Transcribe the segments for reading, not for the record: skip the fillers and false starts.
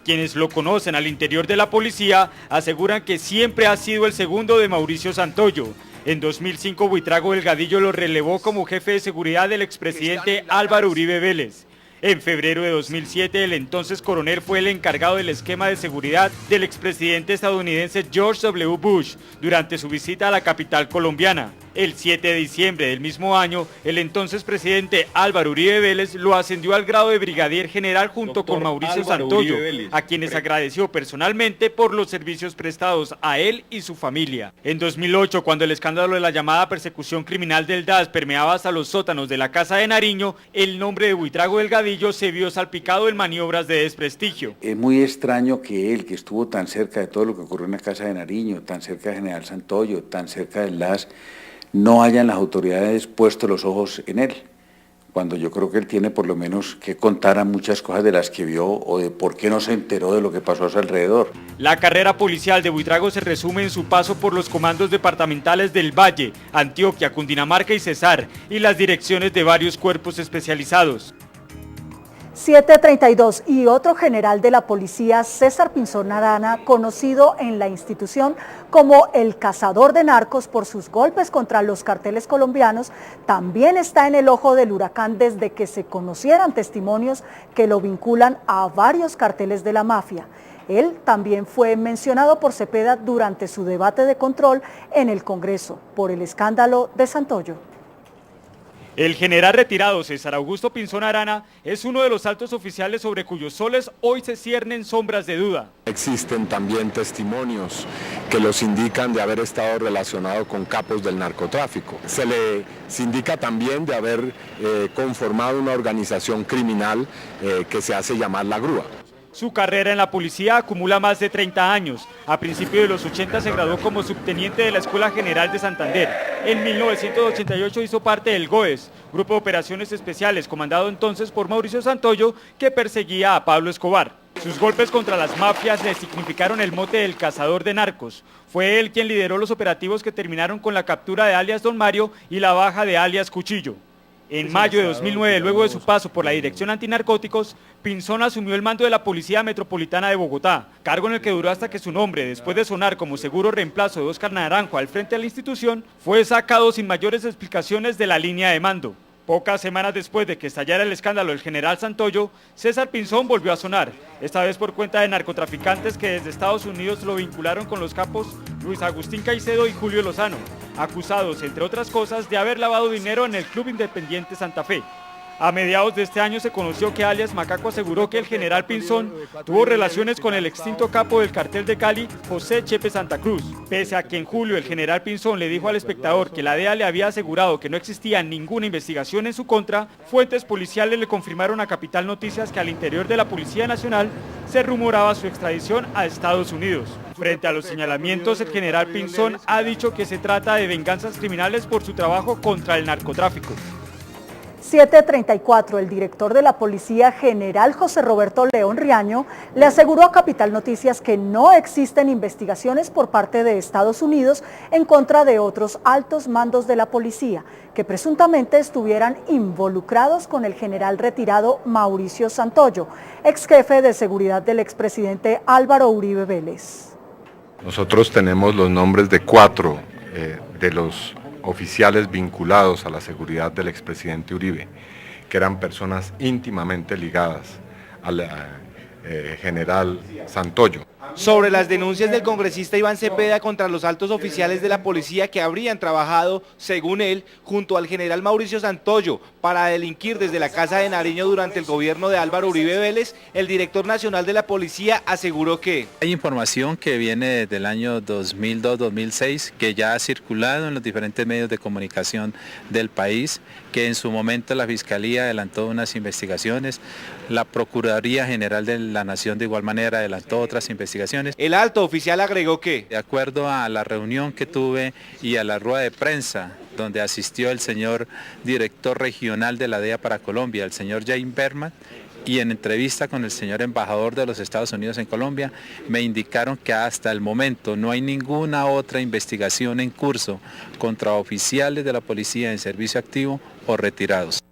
Quienes lo conocen al interior de la policía aseguran que siempre ha sido el segundo de Mauricio Santoyo. En 2005 Buitrago Delgadillo lo relevó como jefe de seguridad del expresidente Álvaro Uribe Vélez. En febrero de 2007 el entonces coronel fue el encargado del esquema de seguridad del expresidente estadounidense George W. Bush durante su visita a la capital colombiana. El 7 de diciembre del mismo año, el entonces presidente Álvaro Uribe Vélez lo ascendió al grado de brigadier general junto con Mauricio Santoyo, a quienes agradeció personalmente por los servicios prestados a él y su familia. En 2008, cuando el escándalo de la llamada persecución criminal del DAS permeaba hasta los sótanos de la Casa de Nariño, el nombre de Buitrago Delgadillo se vio salpicado en maniobras de desprestigio. Es muy extraño que él, que estuvo tan cerca de todo lo que ocurrió en la Casa de Nariño, tan cerca de General Santoyo, tan cerca del DAS, no hayan las autoridades puesto los ojos en él, cuando yo creo que él tiene por lo menos que contar a muchas cosas de las que vio o de por qué no se enteró de lo que pasó a su alrededor. La carrera policial de Buitrago se resume en su paso por los comandos departamentales del Valle, Antioquia, Cundinamarca y Cesar, y las direcciones de varios cuerpos especializados. 7:32 y otro general de la policía, César Pinzón Arana, conocido en la institución como el cazador de narcos por sus golpes contra los carteles colombianos, también está en el ojo del huracán desde que se conocieran testimonios que lo vinculan a varios carteles de la mafia. Él también fue mencionado por Cepeda durante su debate de control en el Congreso por el escándalo de Santoyo. El general retirado César Augusto Pinzón Arana es uno de los altos oficiales sobre cuyos soles hoy se ciernen sombras de duda. Existen también testimonios que los indican de haber estado relacionado con capos del narcotráfico. Se le indica también de haber conformado una organización criminal que se hace llamar La Grúa. Su carrera en la policía acumula más de 30 años. A principios de los 80 se graduó como subteniente de la Escuela General de Santander. En 1988 hizo parte del GOES, Grupo de Operaciones Especiales, comandado entonces por Mauricio Santoyo, que perseguía a Pablo Escobar. Sus golpes contra las mafias le significaron el mote del cazador de narcos. Fue él quien lideró los operativos que terminaron con la captura de alias Don Mario y la baja de alias Cuchillo. En mayo de 2009, luego de su paso por la Dirección Antinarcóticos, Pinzón asumió el mando de la Policía Metropolitana de Bogotá, cargo en el que duró hasta que su nombre, después de sonar como seguro reemplazo de Óscar Naranjo al frente de la institución, fue sacado sin mayores explicaciones de la línea de mando. Pocas semanas después de que estallara el escándalo del general Santoyo, César Pinzón volvió a sonar, esta vez por cuenta de narcotraficantes que desde Estados Unidos lo vincularon con los capos Luis Agustín Caicedo y Julio Lozano, acusados, entre otras cosas, de haber lavado dinero en el Club Independiente Santa Fe. A mediados de este año se conoció que alias Macaco aseguró que el general Pinzón tuvo relaciones con el extinto capo del cartel de Cali, José Chepe Santa Cruz. Pese a que en julio el general Pinzón le dijo al espectador que la DEA le había asegurado que no existía ninguna investigación en su contra, fuentes policiales le confirmaron a Capital Noticias que al interior de la Policía Nacional se rumoraba su extradición a Estados Unidos. Frente a los señalamientos, el general Pinzón ha dicho que se trata de venganzas criminales por su trabajo contra el narcotráfico. 7:34, el director de la Policía General José Roberto León Riaño le aseguró a Capital Noticias que no existen investigaciones por parte de Estados Unidos en contra de otros altos mandos de la policía que presuntamente estuvieran involucrados con el general retirado Mauricio Santoyo, ex jefe de seguridad del expresidente Álvaro Uribe Vélez. Nosotros tenemos los nombres de 4 de los oficiales vinculados a la seguridad del expresidente Uribe, que eran personas íntimamente ligadas al general Santoyo. Sobre las denuncias del congresista Iván Cepeda contra los altos oficiales de la policía que habrían trabajado, según él, junto al general Mauricio Santoyo para delinquir desde la Casa de Nariño durante el gobierno de Álvaro Uribe Vélez, el director nacional de la policía aseguró que hay información que viene desde el año 2002-2006 que ya ha circulado en los diferentes medios de comunicación del país, que en su momento la Fiscalía adelantó unas investigaciones, la Procuraduría General de la Nación de igual manera adelantó otras investigaciones. El alto oficial agregó que, de acuerdo a la reunión que tuve y a la rueda de prensa donde asistió el señor director regional de la DEA para Colombia, el señor Jaime Berman, y en entrevista con el señor embajador de los Estados Unidos en Colombia, me indicaron que hasta el momento no hay ninguna otra investigación en curso contra oficiales de la policía en servicio activo o retirados.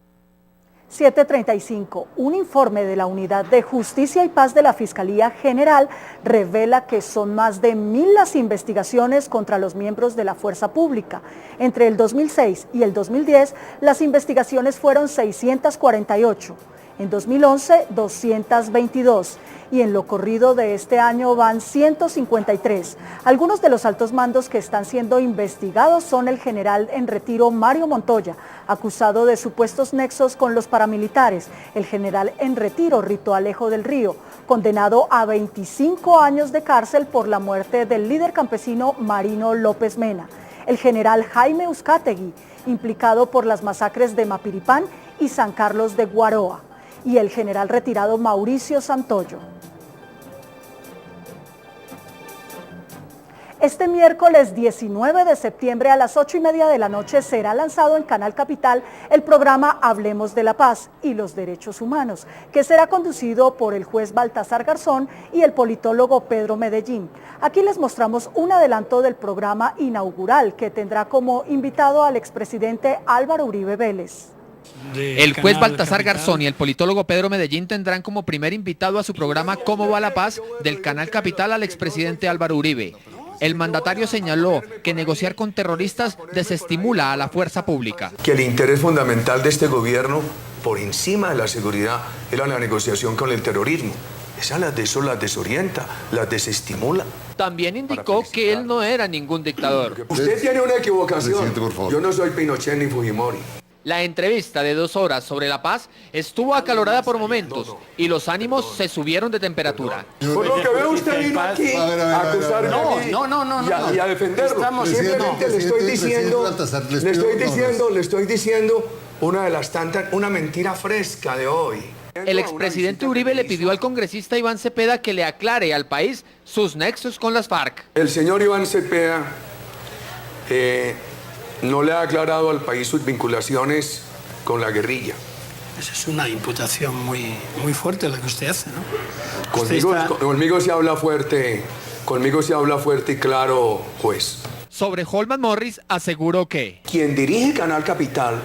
7:35. Un informe de la Unidad de Justicia y Paz de la Fiscalía General revela que son más de 1000 las investigaciones contra los miembros de la fuerza pública. Entre el 2006 y el 2010, las investigaciones fueron 648. En 2011, 222. Y en lo corrido de este año van 153. Algunos de los altos mandos que están siendo investigados son el general en retiro Mario Montoya, acusado de supuestos nexos con los paramilitares, el general en retiro Rito Alejo del Río, condenado a 25 años de cárcel por la muerte del líder campesino Marino López Mena, el general Jaime Uzcategui, implicado por las masacres de Mapiripán y San Carlos de Guaroa, y el general retirado Mauricio Santoyo. Este miércoles 19 de septiembre a las 8:30 de la noche será lanzado en Canal Capital el programa Hablemos de la Paz y los Derechos Humanos, que será conducido por el juez Baltasar Garzón y el politólogo Pedro Medellín. Aquí les mostramos un adelanto del programa inaugural que tendrá como invitado al expresidente Álvaro Uribe Vélez. El juez Baltasar Garzón y el politólogo Pedro Medellín tendrán como primer invitado a su programa ¿Cómo va la paz? Del Canal Capital al expresidente Álvaro Uribe. El mandatario señaló que negociar con terroristas desestimula a la fuerza pública. Que el interés fundamental de este gobierno, por encima de la seguridad, era la negociación con el terrorismo. Esa las desorienta, las desestimula. También indicó que él no era ningún dictador. Usted tiene una equivocación. Yo no soy Pinochet ni Fujimori. La entrevista de 2 horas sobre la paz estuvo acalorada por momentos y los ánimos se subieron de temperatura. Por lo que veo, usted vino aquí a acusarme y a defenderlo. Simplemente le estoy diciendo una de las tantas, una mentira fresca de hoy. El expresidente Uribe le pidió al congresista Iván Cepeda que le aclare al país sus nexos con las FARC. El señor Iván Cepeda no le ha aclarado al país sus vinculaciones con la guerrilla. Esa es una imputación muy fuerte la que usted hace, ¿no? Conmigo se habla fuerte y claro, juez. Sobre Holman Morris aseguró que quien dirige Canal Capital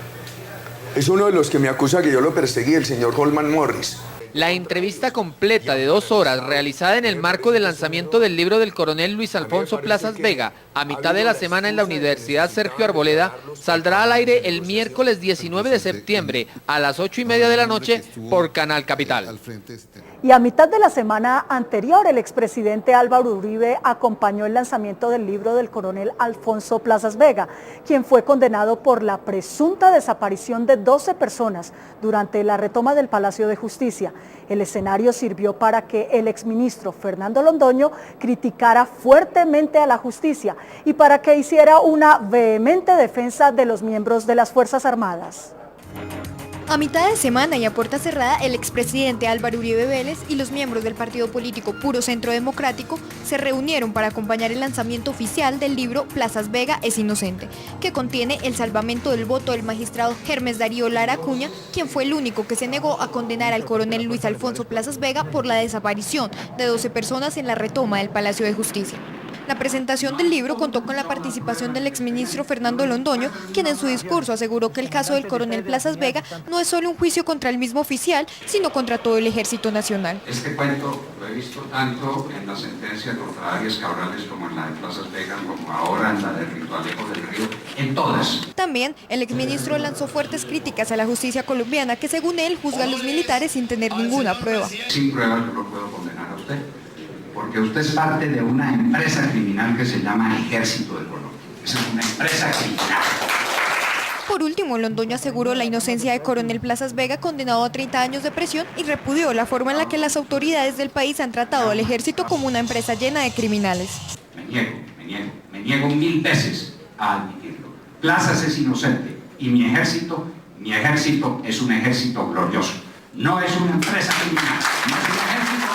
es uno de los que me acusa que yo lo perseguí, el señor Holman Morris. La entrevista completa de 2 horas, realizada en el marco del lanzamiento del libro del coronel Luis Alfonso Plazas Vega, a mitad de la semana en la Universidad Sergio Arboleda, saldrá al aire el miércoles 19 de septiembre a las 8:30 de la noche por Canal Capital. Y a mitad de la semana anterior, el expresidente Álvaro Uribe acompañó el lanzamiento del libro del coronel Alfonso Plazas Vega, quien fue condenado por la presunta desaparición de 12 personas durante la retoma del Palacio de Justicia. El escenario sirvió para que el exministro Fernando Londoño criticara fuertemente a la justicia y para que hiciera una vehemente defensa de los miembros de las Fuerzas Armadas. A mitad de semana y a puerta cerrada, el expresidente Álvaro Uribe Vélez y los miembros del partido político Puro Centro Democrático se reunieron para acompañar el lanzamiento oficial del libro Plazas Vega es inocente, que contiene el salvamento del voto del magistrado Hermes Darío Lara Acuña, quien fue el único que se negó a condenar al coronel Luis Alfonso Plazas Vega por la desaparición de 12 personas en la retoma del Palacio de Justicia. La presentación del libro contó con la participación del exministro Fernando Londoño, quien en su discurso aseguró que el caso del coronel Plazas Vega no es solo un juicio contra el mismo oficial, sino contra todo el Ejército Nacional. Este cuento lo he visto tanto en la sentencia contra Arias Cabrales como en la de Plazas Vega, como ahora en la de Rito Alejo del Río, en todas. También el exministro lanzó fuertes críticas a la justicia colombiana, que según él juzga a los militares sin tener ninguna prueba. Sin pruebas yo lo puedo condenar a usted, porque usted es parte de una empresa criminal que se llama Ejército de Colombia. Esa es una empresa criminal. Por último, Londoño aseguró la inocencia de coronel Plazas Vega, condenado a 30 años de prisión, y repudió la forma en la que las autoridades del país han tratado al ejército como una empresa llena de criminales. Me niego 1000 veces a admitirlo. Plazas es inocente y mi ejército es un ejército glorioso. No es una empresa criminal, no es un ejército.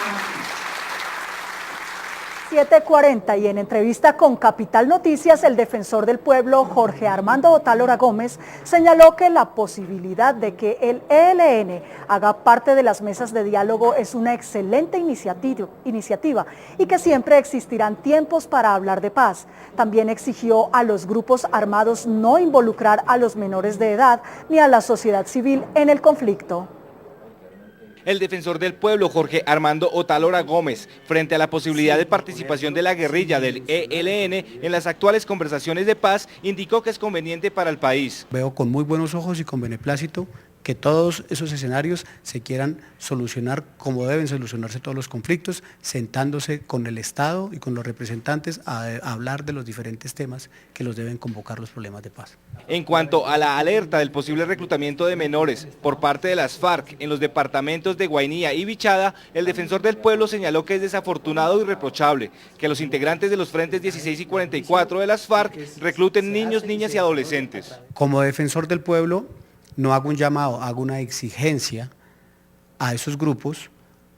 7:40 y en entrevista con Capital Noticias, el defensor del pueblo Jorge Armando Otálora Gómez señaló que la posibilidad de que el ELN haga parte de las mesas de diálogo es una excelente iniciativa y que siempre existirán tiempos para hablar de paz. También exigió a los grupos armados no involucrar a los menores de edad ni a la sociedad civil en el conflicto. El defensor del pueblo, Jorge Armando Otálora Gómez, frente a la posibilidad de participación de la guerrilla del ELN en las actuales conversaciones de paz, indicó que es conveniente para el país. Veo con muy buenos ojos y con beneplácito que todos esos escenarios se quieran solucionar como deben solucionarse todos los conflictos, sentándose con el Estado y con los representantes a hablar de los diferentes temas que los deben convocar los problemas de paz. En cuanto a la alerta del posible reclutamiento de menores por parte de las FARC en los departamentos de Guainía y Vichada, el defensor del pueblo señaló que es desafortunado y reprochable que los integrantes de los frentes 16 y 44 de las FARC recluten niños, niñas y adolescentes. Como defensor del pueblo, no hago un llamado, hago una exigencia a esos grupos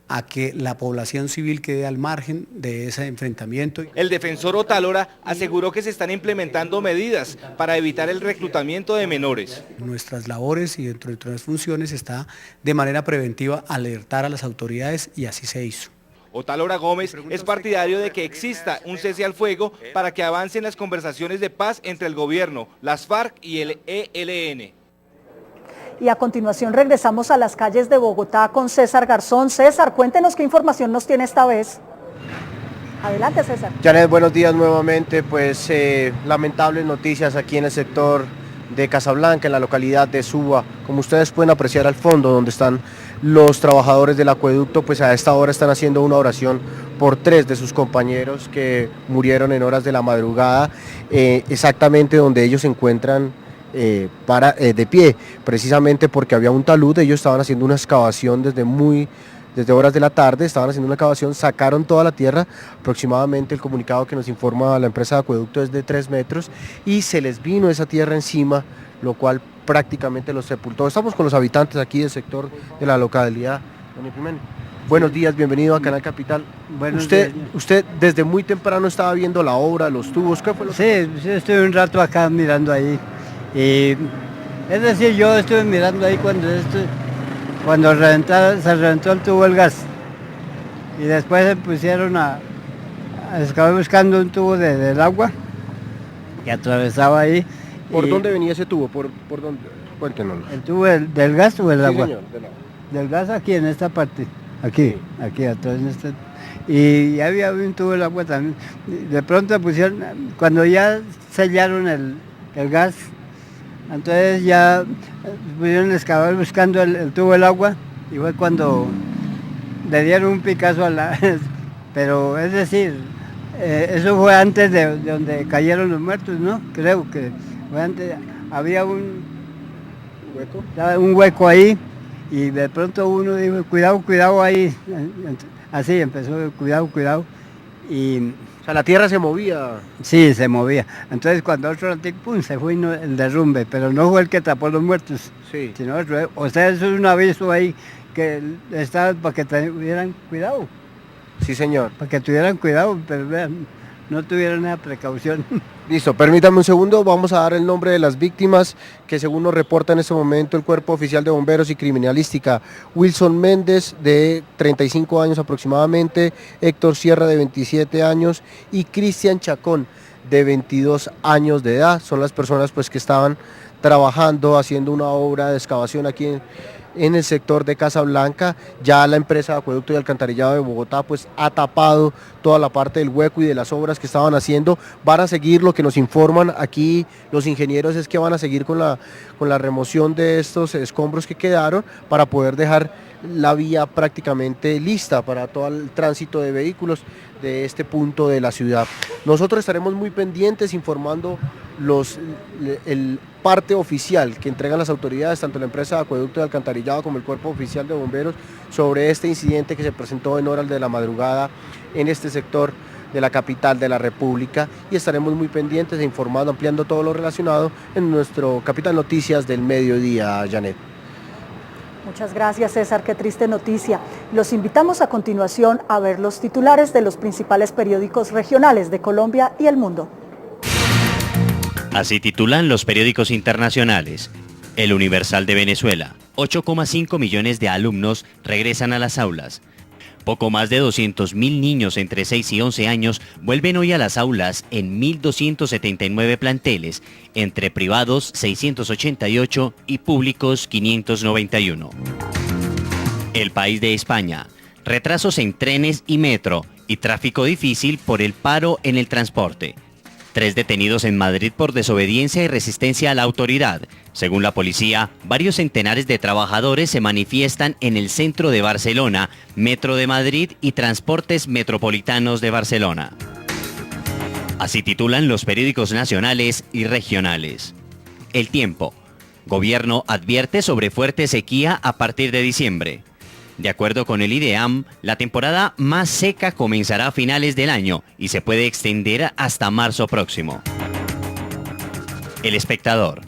a que la población civil quede al margen de ese enfrentamiento. El defensor Otálora aseguró que se están implementando medidas para evitar el reclutamiento de menores. Nuestras labores y dentro de nuestras funciones está de manera preventiva alertar a las autoridades y así se hizo. Otálora Gómez es partidario de que exista un cese al fuego para que avancen las conversaciones de paz entre el gobierno, las FARC y el ELN. Y a continuación regresamos a las calles de Bogotá con César Garzón. César, cuéntenos qué información nos tiene esta vez. Adelante, César. Janet, buenos días nuevamente. Pues lamentables noticias aquí en el sector de Casablanca, en la localidad de Suba. Como ustedes pueden apreciar al fondo, donde están los trabajadores del acueducto, pues a esta hora están haciendo una oración por 3 de sus compañeros que murieron en horas de la madrugada, exactamente donde ellos se encuentran de pie, precisamente porque había un talud. Ellos estaban haciendo una excavación desde horas de la tarde, estaban haciendo una excavación, sacaron toda la tierra, aproximadamente el comunicado que nos informa la empresa de acueducto es de 3 metros, y se les vino esa tierra encima, lo cual prácticamente los sepultó. Estamos con los habitantes aquí del sector de la localidad. Buenos días, bienvenido a Canal Capital. Usted desde muy temprano estaba viendo la obra, los tubos, ¿qué fue lo que pasó? Sí, estuve un rato acá mirando ahí. Y es decir, yo estuve mirando ahí cuando se reventó el tubo del gas y después se pusieron a excavar buscando un tubo del agua que atravesaba ahí. ¿Por dónde venía ese tubo? ¿Por dónde? Cuéntenos. ¿El tubo del gas o del agua? Señor, del gas aquí en esta parte, aquí atrás en este. Y había un tubo del agua también. De pronto pusieron, cuando ya sellaron el gas, entonces ya pudieron excavar buscando el tubo del agua y fue cuando le dieron un picazo a la... Pero es decir, eso fue antes de donde cayeron los muertos, ¿no? Creo que fue antes, había un hueco ahí y de pronto uno dijo, cuidado ahí, así empezó, cuidado y... O sea, la tierra se movía. Sí, se movía. Entonces cuando otro pum, se fue el derrumbe, pero no fue el que tapó los muertos. Sí. Sino otro. O sea, eso es un aviso ahí que estaba para que tuvieran cuidado. Sí, señor. Para que tuvieran cuidado, pero vean, no tuvieron esa precaución. Listo, permítame un segundo, vamos a dar el nombre de las víctimas que según nos reporta en este momento el Cuerpo Oficial de Bomberos y Criminalística. Wilson Méndez, de 35 años aproximadamente, Héctor Sierra, de 27 años y Cristian Chacón, de 22 años de edad. Son las personas pues que estaban trabajando, haciendo una obra de excavación aquí en el sector de Casablanca. Ya la empresa de acueducto y alcantarillado de Bogotá pues ha tapado toda la parte del hueco y de las obras que estaban haciendo. Van a seguir, lo que nos informan aquí los ingenieros es que van a seguir con la remoción de estos escombros que quedaron para poder dejar la vía prácticamente lista para todo el tránsito de vehículos de este punto de la ciudad. Nosotros estaremos muy pendientes informando el parte oficial que entregan las autoridades, tanto la empresa de acueducto y alcantarillado como el Cuerpo Oficial de Bomberos, sobre este incidente que se presentó en horas de la madrugada en este sector de la capital de la República, y estaremos muy pendientes e informando, ampliando todo lo relacionado en nuestro Capital Noticias del mediodía, Janet. Muchas gracias, César, qué triste noticia. Los invitamos a continuación a ver los titulares de los principales periódicos regionales de Colombia y el mundo. Así titulan los periódicos internacionales. El Universal de Venezuela. 8,5 millones de alumnos regresan a las aulas. Poco más de 200.000 niños entre 6 y 11 años vuelven hoy a las aulas en 1.279 planteles, entre privados 688 y públicos 591. El País de España. Retrasos en trenes y metro y tráfico difícil por el paro en el transporte. 3 detenidos en Madrid por desobediencia y resistencia a la autoridad. Según la policía, varios centenares de trabajadores se manifiestan en el centro de Barcelona, Metro de Madrid y Transportes Metropolitanos de Barcelona. Así titulan los periódicos nacionales y regionales. El Tiempo. Gobierno advierte sobre fuerte sequía a partir de diciembre. De acuerdo con el IDEAM, la temporada más seca comenzará a finales del año y se puede extender hasta marzo próximo. El Espectador.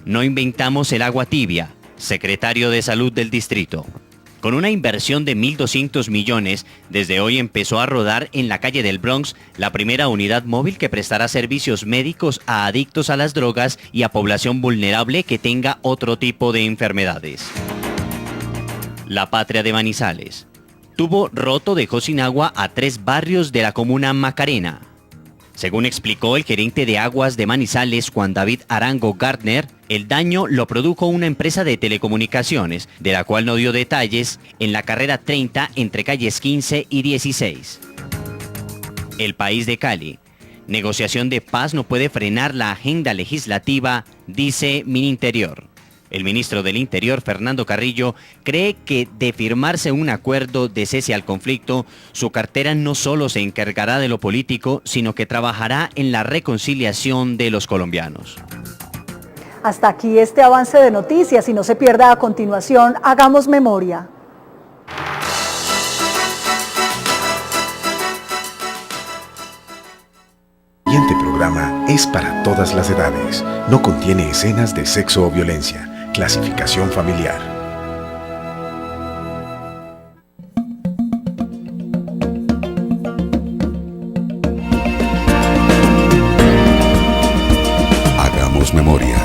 No inventamos el agua tibia, secretario de Salud del distrito. Con una inversión de 1.200 millones, desde hoy empezó a rodar en la calle del Bronx la primera unidad móvil que prestará servicios médicos a adictos a las drogas y a población vulnerable que tenga otro tipo de enfermedades. La Patria de Manizales. Tubo roto dejó sin agua a 3 barrios de la comuna Macarena. Según explicó el gerente de aguas de Manizales, Juan David Arango Gardner, el daño lo produjo una empresa de telecomunicaciones, de la cual no dio detalles, en la carrera 30 entre calles 15 y 16. El País de Cali. Negociación de paz no puede frenar la agenda legislativa, dice Mininterior. El ministro del Interior, Fernando Carrillo, cree que de firmarse un acuerdo de cese al conflicto, su cartera no solo se encargará de lo político, sino que trabajará en la reconciliación de los colombianos. Hasta aquí este avance de noticias y no se pierda a continuación, hagamos memoria. El siguiente programa es para todas las edades. No contiene escenas de sexo o violencia. Clasificación familiar. Hagamos memoria.